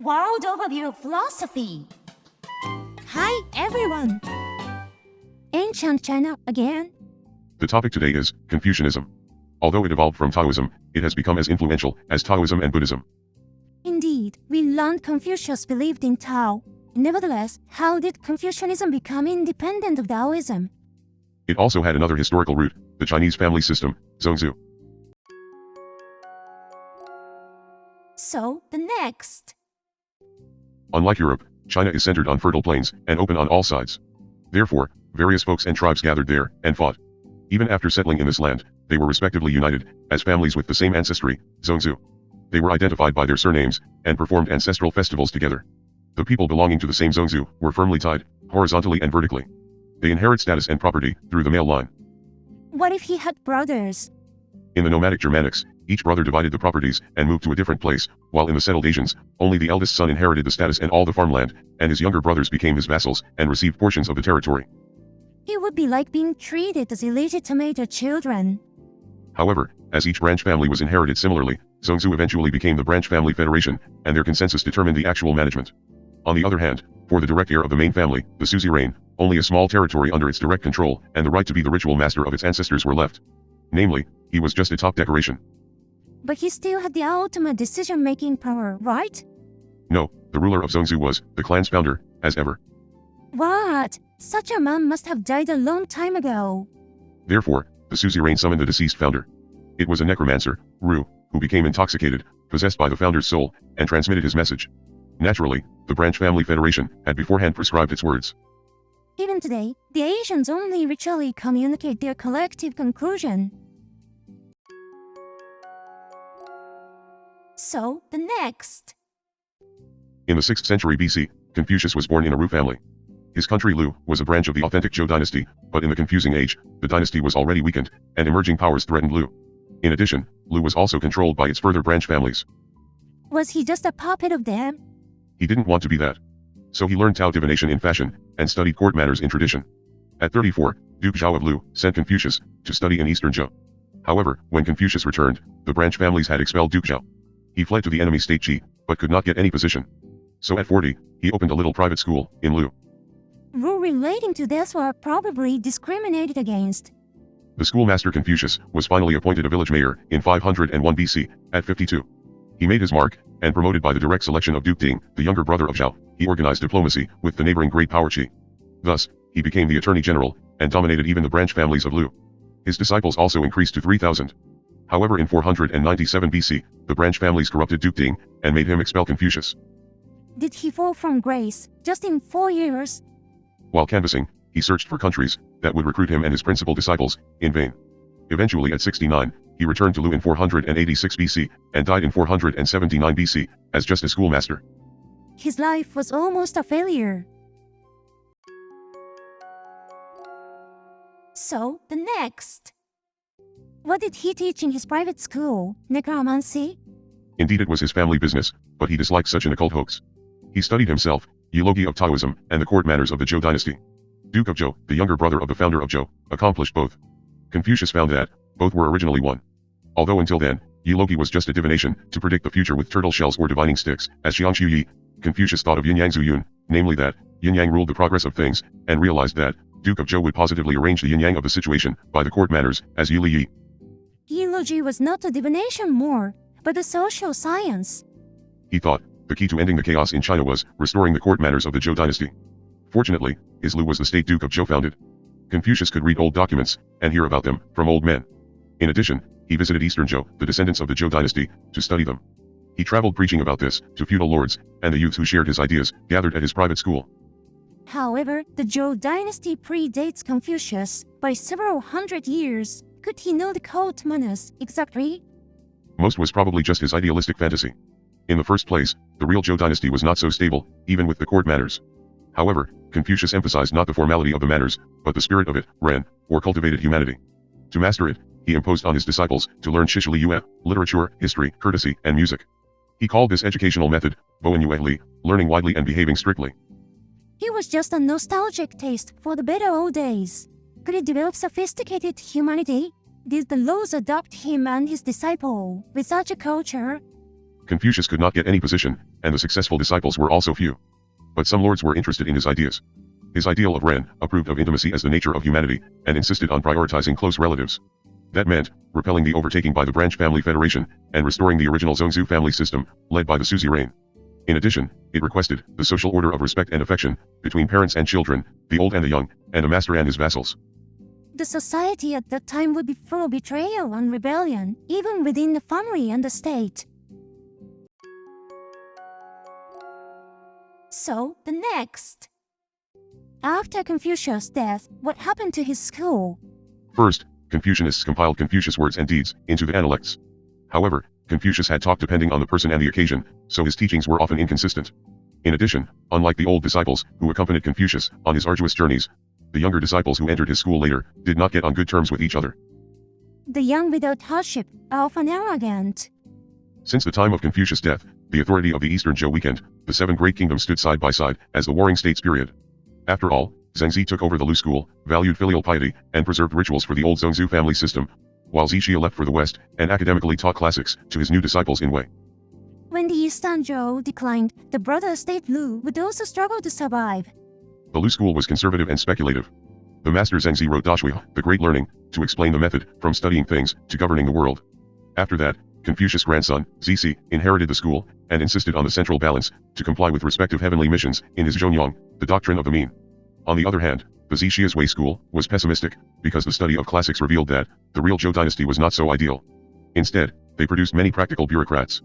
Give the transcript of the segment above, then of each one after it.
World Overview of Philosophy. Hi everyone! Ancient China again. The topic today is Confucianism. Although it evolved from Taoism, it has become as influential as Taoism and Buddhism. Indeed, we learned Confucius believed in Tao. Nevertheless, how did Confucianism become independent of Taoism? It also had another historical root, the Chinese family system, ZongZu. So, the next. Unlike Europe, China is centered on fertile plains and open on all sides. Therefore, various folks and tribes gathered there and fought. Even after settling in this land, they were respectively united as families with the same ancestry, ZongZu. They were identified by their surnames and performed ancestral festivals together. The people belonging to the same ZongZu were firmly tied, horizontally and vertically. They inherit status and property through the male line. What if he had brothers? In the nomadic Germanics, each brother divided the properties and moved to a different place, while in the settled Asians, only the eldest son inherited the status and all the farmland, and his younger brothers became his vassals and received portions of the territory. It would be like being treated as illegitimate children. However, as each branch family was inherited similarly, ZongZu eventually became the branch family federation, and their consensus determined the actual management. On the other hand, for the direct heir of the main family, the suzerain, only a small territory under its direct control and the right to be the ritual master of its ancestors were left. Namely, he was just a top decoration. But he still had the ultimate decision-making power, right? No, the ruler of ZongZu was the clan's founder, as ever. What? Such a man must have died a long time ago. Therefore, the suzerain summoned the deceased founder. It was a necromancer, Ru, who became intoxicated, possessed by the founder's soul, and transmitted his message. Naturally, the branch family federation had beforehand prescribed its words. Even today, the Asians only ritually communicate their collective conclusion. So, the next. In the 6th century BC, Confucius was born in a Ru family. His country Lu was a branch of the authentic Zhou dynasty, but in the confusing age, the dynasty was already weakened, and emerging powers threatened Lu. In addition, Lu was also controlled by its further branch families. Was he just a puppet of them? He didn't want to be that. So he learned Tao divination in fashion, and studied court manners in tradition. At 34, Duke Zhao of Lu sent Confucius to study in Eastern Zhou. However, when Confucius returned, the branch families had expelled Duke Zhao. He fled to the enemy state Qi, but could not get any position. So at 40, he opened a little private school in Lu. Rules relating to this were probably discriminated against. The schoolmaster Confucius was finally appointed a village mayor in 501 BC, at 52. He made his mark, and promoted by the direct selection of Duke Ding, the younger brother of Zhao, he organized diplomacy with the neighboring great power Qi. Thus, he became the attorney general, and dominated even the branch families of Lu. His disciples also increased to 3,000. However, in 497 BC, the branch families corrupted Duke Ding, and made him expel Confucius. Did he fall from grace, just in 4 years? While canvassing, he searched for countries that would recruit him and his principal disciples, in vain. Eventually at 69, he returned to Lu in 486 BC, and died in 479 BC, as just a schoolmaster. His life was almost a failure. So, the next. What did he teach in his private school, necromancy? Indeed, it was his family business, but he disliked such an occult hoax. He studied himself, eulogy of Taoism, and the court manners of the Zhou dynasty. Duke of Zhou, the younger brother of the founder of Zhou, accomplished both. Confucius found that both were originally one. Although until then, eulogy was just a divination to predict the future with turtle shells or divining sticks, as Xiangxiu Yi, Confucius thought of yin-yang zu-yun, namely that yin-yang ruled the progress of things, and realized that Duke of Zhou would positively arrange the yin-yang of the situation by the court manners, as Yu Li Yi. Eulogy was not a divination more, but a social science. He thought the key to ending the chaos in China was restoring the court manners of the Zhou dynasty. Fortunately, his Lu was the state Duke of Zhou founded. Confucius could read old documents and hear about them from old men. In addition, he visited Eastern Zhou, the descendants of the Zhou dynasty, to study them. He traveled preaching about this to feudal lords, and the youths who shared his ideas gathered at his private school. However, the Zhou dynasty predates Confucius by several hundred years. Could he know the cult manners exactly? Most was probably just his idealistic fantasy. In the first place, the real Zhou dynasty was not so stable, even with the court manners. However, Confucius emphasized not the formality of the manners, but the spirit of it, ren, or cultivated humanity. To master it, he imposed on his disciples to learn Shishili, literature, history, courtesy, and music. He called this educational method, Boen learning widely and behaving strictly. He was just a nostalgic taste for the better old days. Could he develop sophisticated humanity? Did the laws adopt him and his disciple with such a culture? Confucius could not get any position, and the successful disciples were also few. But some lords were interested in his ideas. His ideal of Ren approved of intimacy as the nature of humanity, and insisted on prioritizing close relatives. That meant repelling the overtaking by the branch family federation, and restoring the original ZongZu family system, led by the Suzi reign. In addition, it requested the social order of respect and affection between parents and children, the old and the young, and a master and his vassals. The society at that time would be full of betrayal and rebellion, even within the family and the state. So, the next. After Confucius' death, what happened to his school? First, Confucianists compiled Confucius' words and deeds into the Analects. However, Confucius had taught depending on the person and the occasion, so his teachings were often inconsistent. In addition, unlike the old disciples who accompanied Confucius on his arduous journeys, the younger disciples who entered his school later did not get on good terms with each other. The young without hardship are often arrogant. Since the time of Confucius' death, the authority of the Eastern Zhou weakened, the seven great kingdoms stood side by side as the warring states period. After all, ZongZu took over the Lu school, valued filial piety, and preserved rituals for the old ZongZu family system, while Zixia left for the West and academically taught classics to his new disciples in Wei. When the Eastern Zhou declined, the brother state Lu would also struggle to survive. The Lu school was conservative and speculative. The master ZongZu wrote Dashui, the Great Learning, to explain the method from studying things to governing the world. After that, Confucius' grandson, Zici, inherited the school, and insisted on the central balance, to comply with respective heavenly missions, in his Zhongyang, the doctrine of the mean. On the other hand, the Zixia's Wei school was pessimistic, because the study of classics revealed that the real Zhou dynasty was not so ideal. Instead, they produced many practical bureaucrats.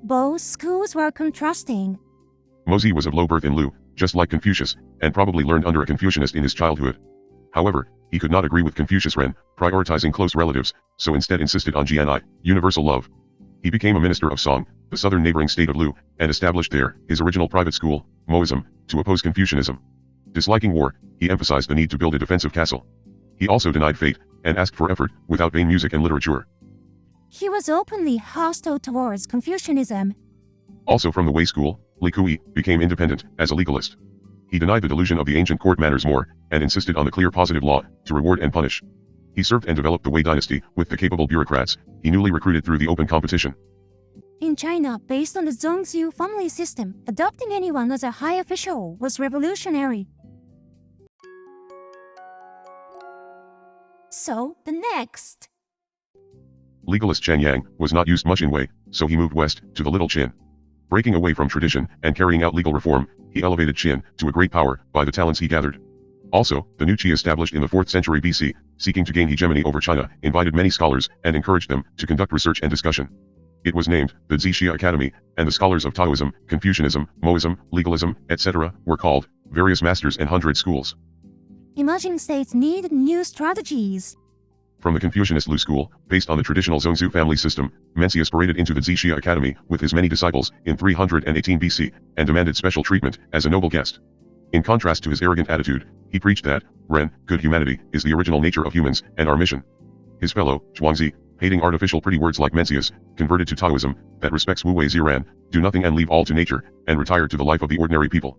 Both schools were contrasting. Mozi was of low birth in Lu, just like Confucius, and probably learned under a Confucianist in his childhood. However, he could not agree with Confucius' Ren, prioritizing close relatives, so instead insisted on Jianai, universal love. He became a minister of Song, the southern neighboring state of Lu, and established there his original private school, Moism, to oppose Confucianism. Disliking war, he emphasized the need to build a defensive castle. He also denied fate, and asked for effort, without vain music and literature. He was openly hostile towards Confucianism. Also from the Wei school, Li Kui became independent, as a legalist. He denied the delusion of the ancient court manners more, and insisted on the clear positive law, to reward and punish. He served and developed the Wei dynasty, with the capable bureaucrats, he newly recruited through the open competition. In China, based on the ZongZu family system, adopting anyone as a high official was revolutionary. So, the next. Legalist Chen Yang was not used much in Wei, so he moved west, to the Little Qin. Breaking away from tradition, and carrying out legal reform, he elevated Qin to a great power, by the talents he gathered. Also, the new Qi established in the 4th century BC, seeking to gain hegemony over China, invited many scholars, and encouraged them to conduct research and discussion. It was named the Zixia Academy, and the scholars of Taoism, Confucianism, Moism, legalism, etc., were called various masters and 100 schools. Emerging states needed new strategies. From the Confucianist Lu school, based on the traditional ZongZu family system, Mencius paraded into the Zixia Academy with his many disciples in 318 BC, and demanded special treatment as a noble guest. In contrast to his arrogant attitude, he preached that Ren, good humanity, is the original nature of humans and our mission. His fellow, ZhuangZi, hating artificial pretty words like Mencius, converted to Taoism that respects Wu Wei Ziran, do nothing and leave all to nature, and retire to the life of the ordinary people.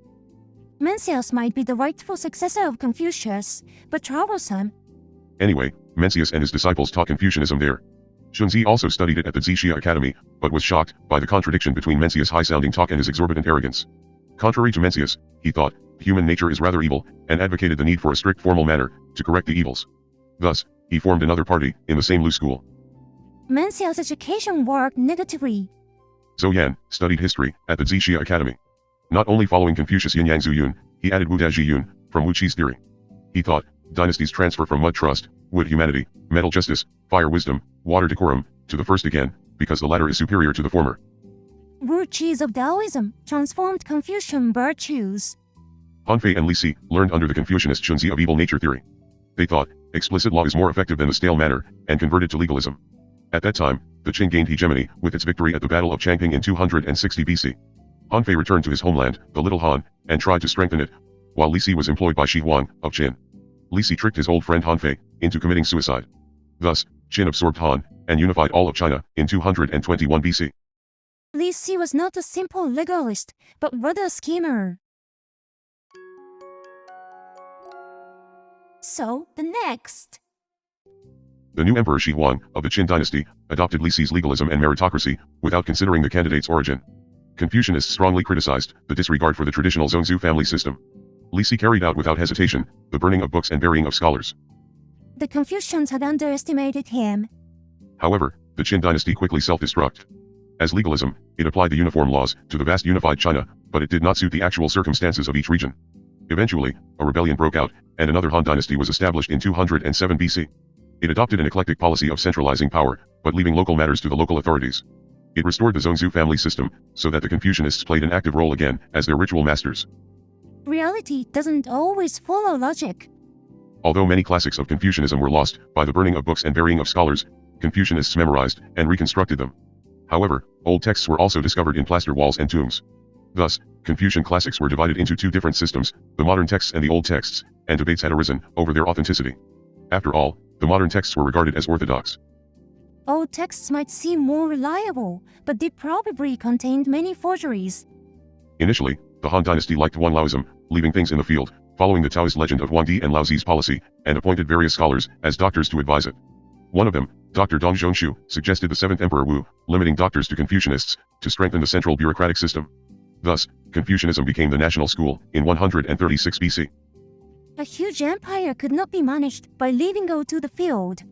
Mencius might be the rightful successor of Confucius, but troublesome. Anyway, Mencius and his disciples taught Confucianism there. Shunzi also studied it at the Zixia Academy, but was shocked by the contradiction between Mencius' high-sounding talk and his exorbitant arrogance. Contrary to Mencius, he thought, human nature is rather evil, and advocated the need for a strict formal manner to correct the evils. Thus, he formed another party in the same Lu school. Mencius' education worked negatively. Zhou Yan studied history at the Zixia Academy. Not only following Confucius Yin Yang Zhu Yun, he added Wu Daji Yun from Wu Qi's theory. He thought, dynasties transfer from mud trust, wood humanity, metal justice, fire wisdom, water decorum, to the first again, because the latter is superior to the former. Wu Qi's of Taoism transformed Confucian virtues. Han Fei and Li Si learned under the Confucianist Shunzi of evil nature theory. They thought, explicit law is more effective than the stale manner, and converted to legalism. At that time, the Qin gained hegemony with its victory at the Battle of Changping in 260 BC. Han Fei returned to his homeland, the Little Han, and tried to strengthen it, while Li Si was employed by Shi Huang of Qin. Li Si tricked his old friend Han Fei into committing suicide. Thus, Qin absorbed Han and unified all of China in 221 BC. Li Si was not a simple legalist, but rather a schemer. So, the next. The new emperor Shi Huang, of the Qin dynasty, adopted Li Si's legalism and meritocracy, without considering the candidate's origin. Confucianists strongly criticized the disregard for the traditional ZongZu family system. Li Si carried out without hesitation the burning of books and burying of scholars. The Confucians had underestimated him. However, the Qin dynasty quickly self-destruct. As legalism, it applied the uniform laws to the vast unified China, but it did not suit the actual circumstances of each region. Eventually, a rebellion broke out, and another Han dynasty was established in 207 BC. It adopted an eclectic policy of centralizing power, but leaving local matters to the local authorities. It restored the ZongZu family system, so that the Confucianists played an active role again as their ritual masters. Reality doesn't always follow logic. Although many classics of Confucianism were lost by the burning of books and burying of scholars, Confucianists memorized and reconstructed them. However, old texts were also discovered in plaster walls and tombs. Thus, Confucian classics were divided into two different systems, the modern texts and the old texts, and debates had arisen over their authenticity. After all, the modern texts were regarded as orthodox. Old texts might seem more reliable, but they probably contained many forgeries. Initially, the Han dynasty liked Wan Laoism, leaving things in the field, following the Taoist legend of Wang Di and Lao Zi's policy, and appointed various scholars as doctors to advise it. One of them, Dr. Dong Zhongshu, suggested the 7th Emperor Wu, limiting doctors to Confucianists, to strengthen the central bureaucratic system. Thus, Confucianism became the national school in 136 BC. A huge empire could not be managed by leaving go to the field.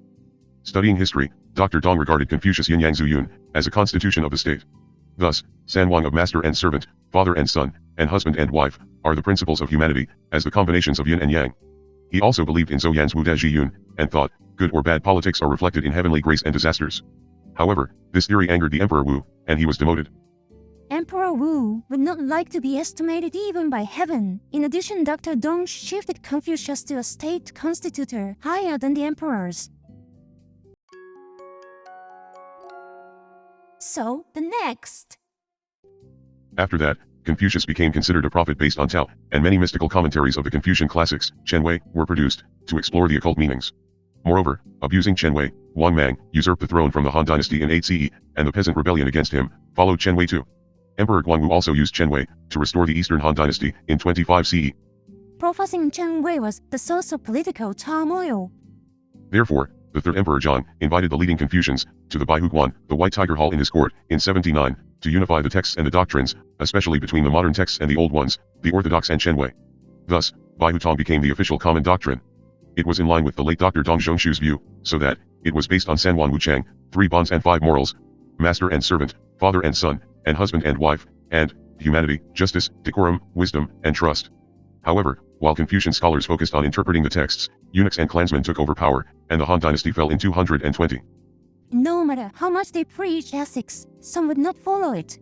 Studying history, Dr. Dong regarded Confucius Yin Yang Zu Yun as a constitution of the state. Thus, Sanwang of master and servant, father and son, and husband and wife, are the principles of humanity, as the combinations of yin and yang. He also believed in Zhou Yan's Wu Da Ji Yun, and thought, good or bad politics are reflected in heavenly grace and disasters. However, this theory angered the Emperor Wu, and he was demoted. Emperor Wu would not like to be estimated even by heaven. In addition, Dr. Dong shifted Confucius to a state constitutor higher than the emperors. So, the next. After that, Confucius became considered a prophet based on Tao, and many mystical commentaries of the Confucian classics, Qianwei, were produced, to explore the occult meanings. Moreover, abusing Qianwei, Wang Mang usurped the throne from the Han dynasty in 8 CE, and the peasant rebellion against him followed Qianwei too. Emperor Guangwu also used Qianwei to restore the Eastern Han dynasty in 25 CE. Professing Qianwei was the source of political turmoil. Therefore, the third Emperor Zhang invited the leading Confucians to the Baihuguan, the White Tiger Hall in his court, in 79, to unify the texts and the doctrines, especially between the modern texts and the old ones, the Orthodox and Qianwei. Thus, Baihutong became the official common doctrine. It was in line with the late Dr. Dong Zhongshu's view, so that it was based on Sanwan Wuchang, 3 bonds and 5 morals, master and servant, father and son, and husband and wife, and humanity, justice, decorum, wisdom, and trust. However, while Confucian scholars focused on interpreting the texts, eunuchs and clansmen took over power, and the Han dynasty fell in 220. No matter how much they preached ethics, some would not follow it.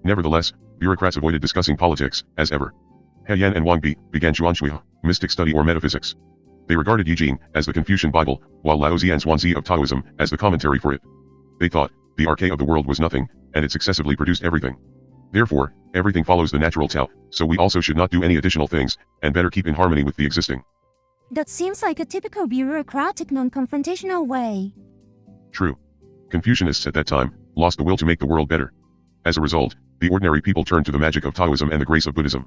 Nevertheless, bureaucrats avoided discussing politics, as ever. He Yan and Wang Bi began Chuanshui, mystic study or metaphysics. They regarded Yi Jing as the Confucian Bible, while Lao Zi and Zhuangzi of Taoism as the commentary for it. They thought, the arche of the world was nothing, and it successively produced everything. Therefore, everything follows the natural Tao, so we also should not do any additional things, and better keep in harmony with the existing. That seems like a typical bureaucratic non-confrontational way. True. Confucianists at that time lost the will to make the world better. As a result, the ordinary people turned to the magic of Taoism and the grace of Buddhism.